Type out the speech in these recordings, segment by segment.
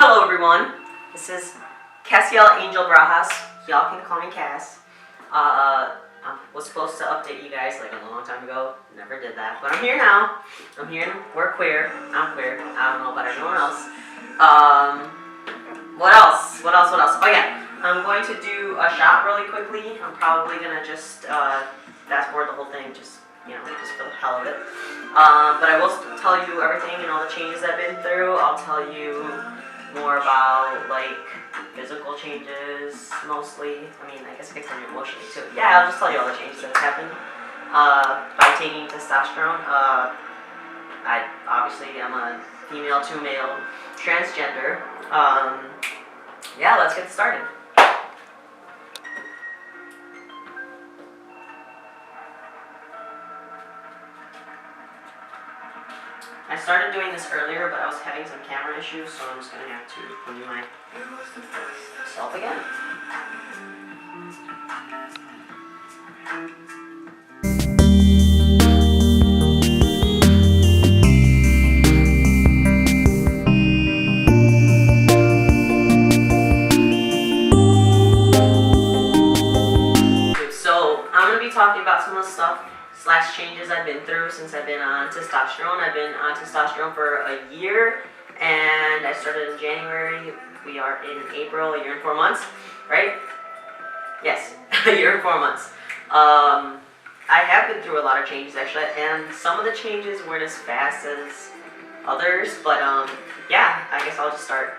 Hello everyone, this is Cassiel Angel Brajas. Y'all can call me Cass. I was supposed to update you guys like a long time ago. Never did that, but I'm here now. I'm here. We're queer. I'm queer. I don't know about everyone else. What else? Oh yeah, I'm going to do a shot really quickly. I'm probably gonna just fast forward the whole thing, just for the hell of it. But I will tell you everything and all the changes I've been through. I'll tell you more about like physical changes mostly. I mean, I guess I could tell you emotionally too. Yeah, I'll just tell you all the changes that happened by taking testosterone. I obviously am a female to male transgender. Yeah, let's get started. I started doing this earlier, but I was having some camera issues, so I'm just going to have to mute myself again. So, I'm going to be talking about some of the stuff / changes I've been through since I've been on testosterone. I've been on testosterone for a year, and I started in January. We are in April, a year and 4 months, right? Yes, a year and 4 months. I have been through a lot of changes actually, and some of the changes weren't as fast as others, but yeah, I guess I'll just start.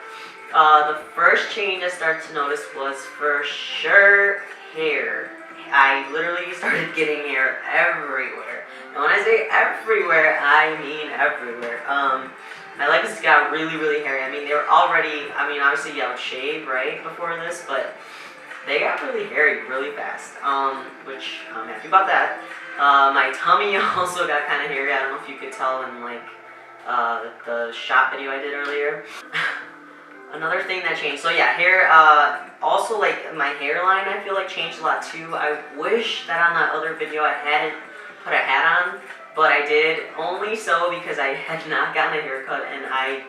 The first change I started to notice was for sure hair. I literally started getting hair everywhere. And when I say everywhere, I mean everywhere. My legs got really, really hairy. I mean, they were already, obviously I would shave, right, before this, but they got really hairy really fast, which I'm happy about that. My tummy also got kind of hairy. I don't know if you could tell in, like, the shot video I did earlier. Another thing that changed, so yeah, hair, also like my hairline I feel like changed a lot too. I wish that on that other video I hadn't put a hat on, but I did, only so because I had not gotten a haircut, and I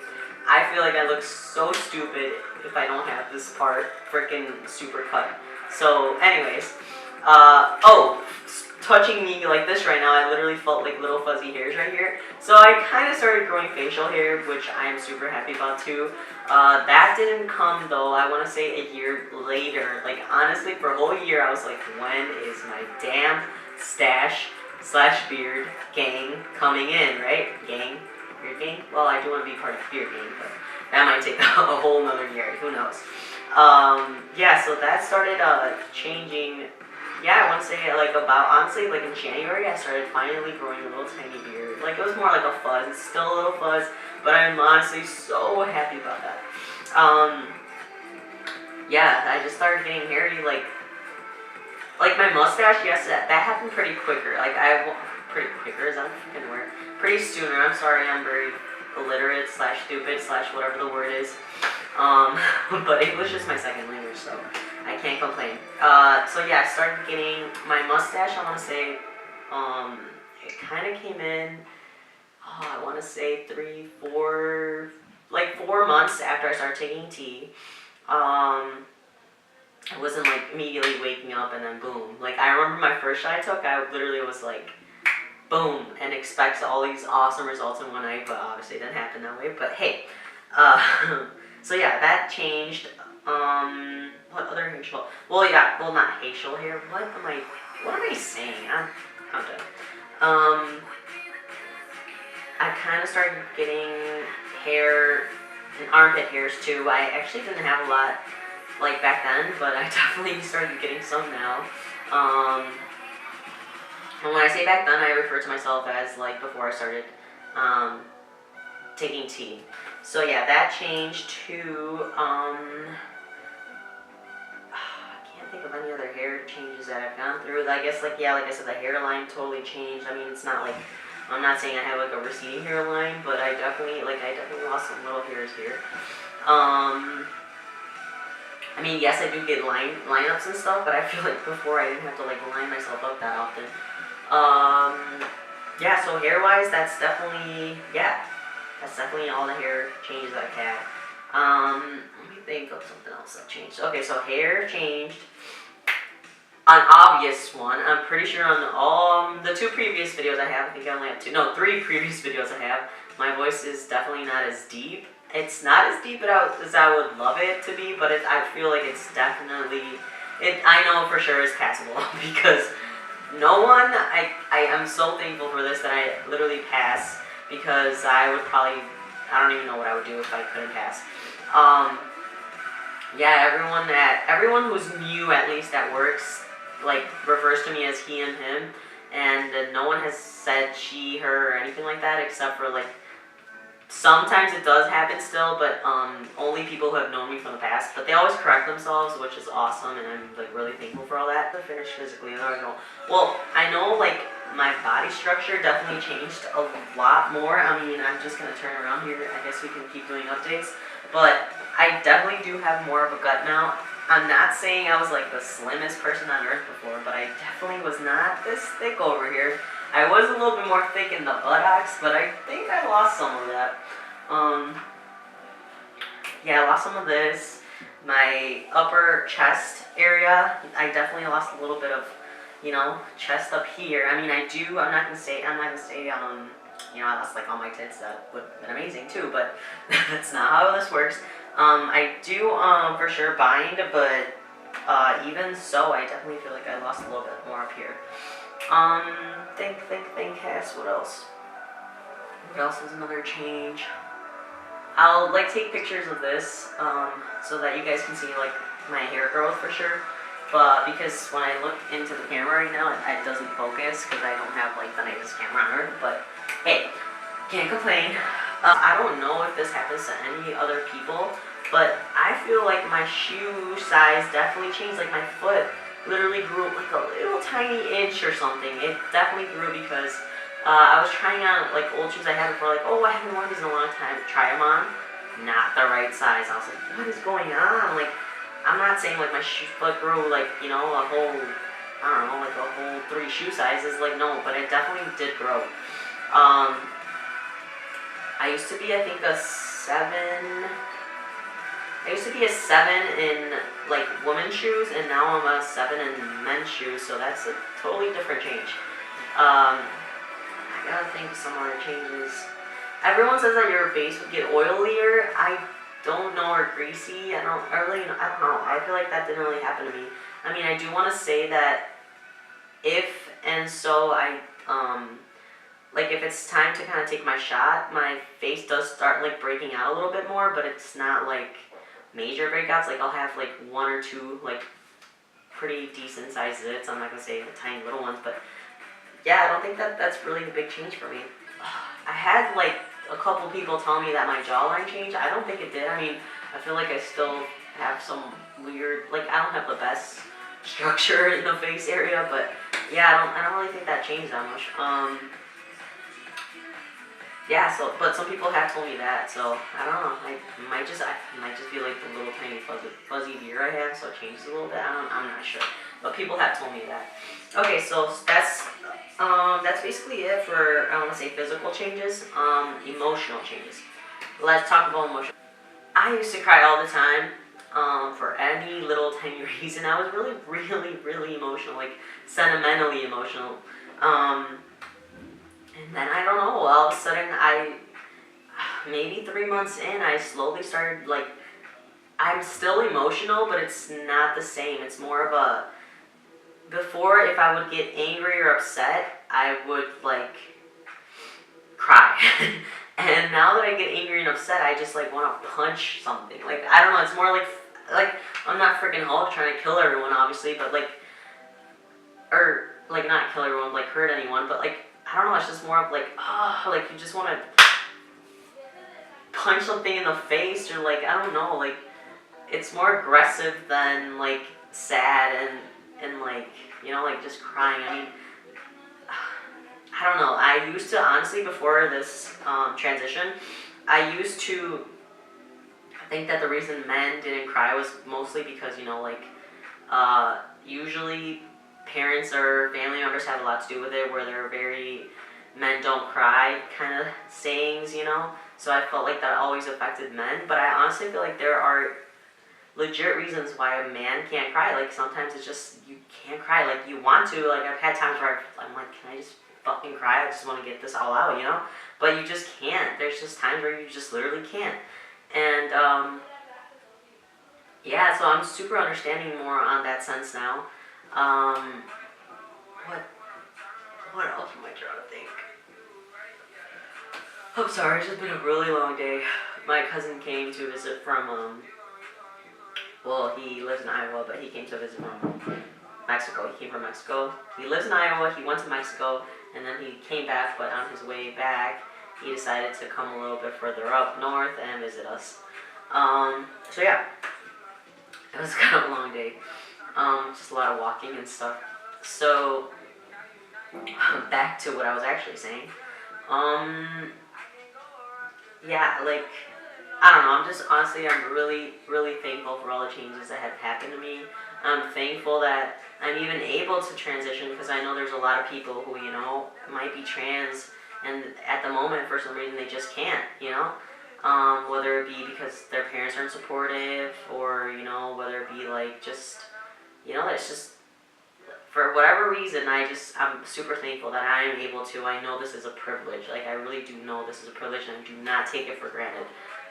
feel like I look so stupid if I don't have this part freaking super cut. So anyways, touching me like this right now, I literally felt like little fuzzy hairs right here. So I kind of started growing facial hair, which I am super happy about too. That didn't come though, I want to say a year later. Like honestly, for a whole year I was like, when is my damn stash / beard gang coming in, right? Gang? Beard gang? Well, I do want to be part of the beard gang, but that might take a whole nother year, who knows. Yeah, so that started changing. Yeah, I want to say like about, honestly, like in January I started finally growing a little tiny beard. Like it was more like a fuzz, it's still a little fuzz, but I'm honestly so happy about that. Yeah, I just started getting hairy, like my mustache, yes, that happened pretty quicker. Like pretty quicker, is that a freaking word? Pretty sooner, I'm sorry, I'm very illiterate / stupid / whatever the word is. But English is my second language, so I can't complain. So yeah, I started getting my mustache, I want to say, it kind of came in, I want to say 4 months after I started taking tea. I wasn't like immediately waking up and then boom. Like I remember my first shot I took, I literally was like, boom, and expects all these awesome results in one night, but obviously it didn't happen that way, but hey. So yeah, that changed. What other facial? Well, yeah, well, not facial hair. What am I saying? I'm done. I kind of started getting hair and armpit hairs too. I actually didn't have a lot like back then, but I definitely started getting some now. And when I say back then, I refer to myself as like before I started taking tea. So yeah, that changed to, I can't think of any other hair changes that I've gone through. I guess like I said, the hairline totally changed. I mean, it's not like, I'm not saying I have like a receding hairline, but I definitely lost some little hairs here. I mean, yes, I do get lineups and stuff, but I feel like before I didn't have to like line myself up that often. Yeah, so hair-wise, that's definitely all the hair changes I've had. Let me think of something else that changed. Okay, so hair changed. An obvious one. I'm pretty sure on the 2 previous videos I have, I think I only have 2, no, 3 previous videos I have, my voice is definitely not as deep. It's not as deep as I would love it to be, but I feel like it's definitely, I know for sure is passable because no one, I am so thankful for this that I literally pass, because I would probably, I don't even know what I would do if I couldn't pass. Yeah, everyone who's new, at least at works, like, refers to me as he and him, and no one has said she, her, or anything like that, except for, like, sometimes it does happen still, but only people who have known me from the past. But they always correct themselves, which is awesome, and I'm like really thankful for all that. To finish physically, there we go. Well, I know like my body structure definitely changed a lot more. I mean, I'm just gonna turn around here. I guess we can keep doing updates, but I definitely do have more of a gut now. I'm not saying I was like the slimmest person on earth before, but I definitely was not this thick over here. I was a little bit more thick in the buttocks, but I think I lost some of that. Yeah, I lost some of this. My upper chest area, I definitely lost a little bit of, you know, chest up here. I mean, I'm not gonna say, you know, I lost like all my tits. That would have been amazing too, but that's not how this works. I do, for sure bind, but, even so, I definitely feel like I lost a little bit more up here. Think, Cass, what else? What else is another change? I'll, like, take pictures of this, so that you guys can see, like, my hair growth for sure. But because when I look into the camera right now, it doesn't focus because I don't have, like, the nicest camera on earth. But, hey, can't complain. I don't know if this happens to any other people, but I feel like my shoe size definitely changed. Like, my foot literally grew like a little tiny inch or something. It definitely grew because I was trying on like old shoes I had before, like, oh, I haven't worn these in a long time. Try them on, not the right size. I was like, what is going on? Like, I'm not saying like my foot grew like, you know, a whole, I don't know, like a whole 3 shoe sizes. Like, no, but it definitely did grow. I used to be, I think, a 7. I used to be a 7 in like women's shoes, and now I'm a 7 in men's shoes. So that's a totally different change. I gotta think of some other changes. Everyone says that your face would get oilier. I don't know, or greasy. I don't know. I feel like that didn't really happen to me. I mean, I do want to say that if like if it's time to kind of take my shot, my face does start like breaking out a little bit more, but it's not like major breakouts. Like I'll have like 1 or 2 like pretty decent sized zits. I'm not gonna say the tiny little ones, but yeah, I don't think that's really a big change for me. I had like a couple people tell me that my jawline changed. I don't think it did. I mean, I feel like I still have some weird, like I don't have the best structure in the face area, but yeah, I don't really think that changed that much. Yeah, but some people have told me that, so I don't know. I might just be like the little tiny fuzzy ear I have, so it changes a little bit. I'm not sure, but people have told me that. Okay, so that's basically it for, I want to say, physical changes. Emotional changes. Let's talk about emotion. I used to cry all the time, for any little tiny reason. I was really, really, really emotional, like sentimentally emotional. And then I don't know, all of a sudden maybe 3 months in, I slowly started like, I'm still emotional, but it's not the same. It's more of a, before if I would get angry or upset, I would like cry. And now that I get angry and upset, I just like want to punch something. Like, I don't know, it's more like I'm not freaking Hulk trying to kill everyone, obviously, but like, or like not kill everyone, like hurt anyone, but like, I don't know, it's just more of like, like you just want to punch something in the face, or like, I don't know, like, it's more aggressive than like sad and like, you know, like just crying. I mean, I don't know, I used to, honestly, before this transition, I used to think that the reason men didn't cry was mostly because, you know, like, usually parents or family members have a lot to do with it, where they're very men don't cry kind of sayings, you know. So I felt like that always affected men, but I honestly feel like there are legit reasons why a man can't cry. Like sometimes it's just, you can't cry. Like you want to, like I've had times where I'm like, can I just fucking cry? I just want to get this all out, you know? But you just can't. There's just times where you just literally can't. And yeah, so I'm super understanding more on that sense now. What else am I trying to think? I'm sorry, it's just been a really long day. My cousin came to visit from, well, he lives in Iowa, but he came to visit from Mexico. He came from Mexico. He lives in Iowa, he went to Mexico, and then he came back, but on his way back, he decided to come a little bit further up north and visit us. So yeah, it was kind of a long day. Just a lot of walking and stuff. So, back to what I was actually saying. Yeah, like, I don't know, I'm really, really thankful for all the changes that have happened to me. I'm thankful that I'm even able to transition, because I know there's a lot of people who, you know, might be trans, and at the moment, for some reason, they just can't, you know? Whether it be because their parents aren't supportive, or, you know, whether it be, like, just, you know, it's just, for whatever reason, I'm super thankful that I am able to. I know this is a privilege. Like, I really do know this is a privilege, and I do not take it for granted.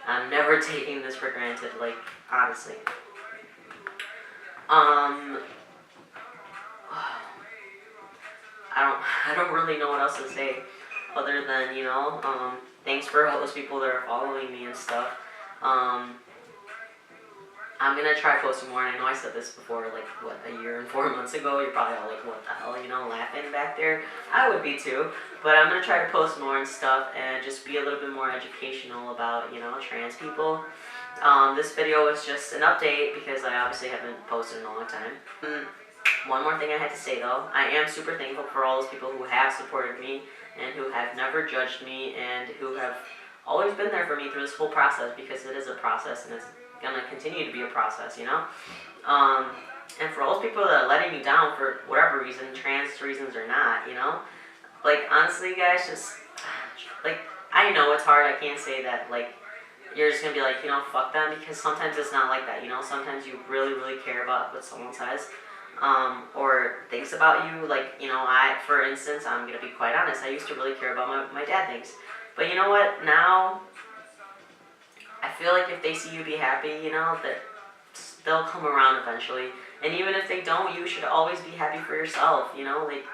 I'm never taking this for granted, like, honestly. I don't really know what else to say other than, you know, thanks for all those people that are following me and stuff. I'm gonna try posting more, and I know I said this before, like, a year and 4 months ago. You're probably all like, what the hell, you know, laughing back there. I would be too, but I'm gonna try to post more and stuff, and just be a little bit more educational about, you know, trans people. This video was just an update, because I obviously haven't posted in a long time. One more thing I had to say though, I am super thankful for all those people who have supported me, and who have never judged me, and who have always been there for me through this whole process, because it is a process, and it's gonna continue to be a process, you know? And for all those people that are letting me down for whatever reason, trans reasons or not, you know? Like, honestly, guys, just, like, I know it's hard. I can't say that, like, you're just gonna be like, you know, fuck them, because sometimes it's not like that, you know? Sometimes you really, really care about what someone says, or thinks about you. Like, you know, for instance, I'm gonna be quite honest, I used to really care about what my dad thinks. But you know what, now, I feel like if they see you be happy, you know, that they'll come around eventually. And even if they don't, you should always be happy for yourself, you know? Like,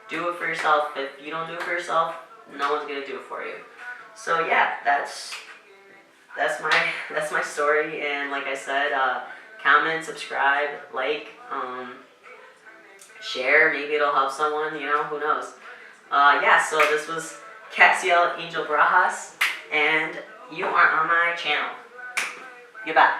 do it for yourself. If you don't do it for yourself, no one's gonna do it for you. So yeah, that's my story. And like I said, comment, subscribe, like, share. Maybe it'll help someone, you know, who knows. Yeah, so this was Cassiel Angel Brajas, and you are on my channel. Goodbye.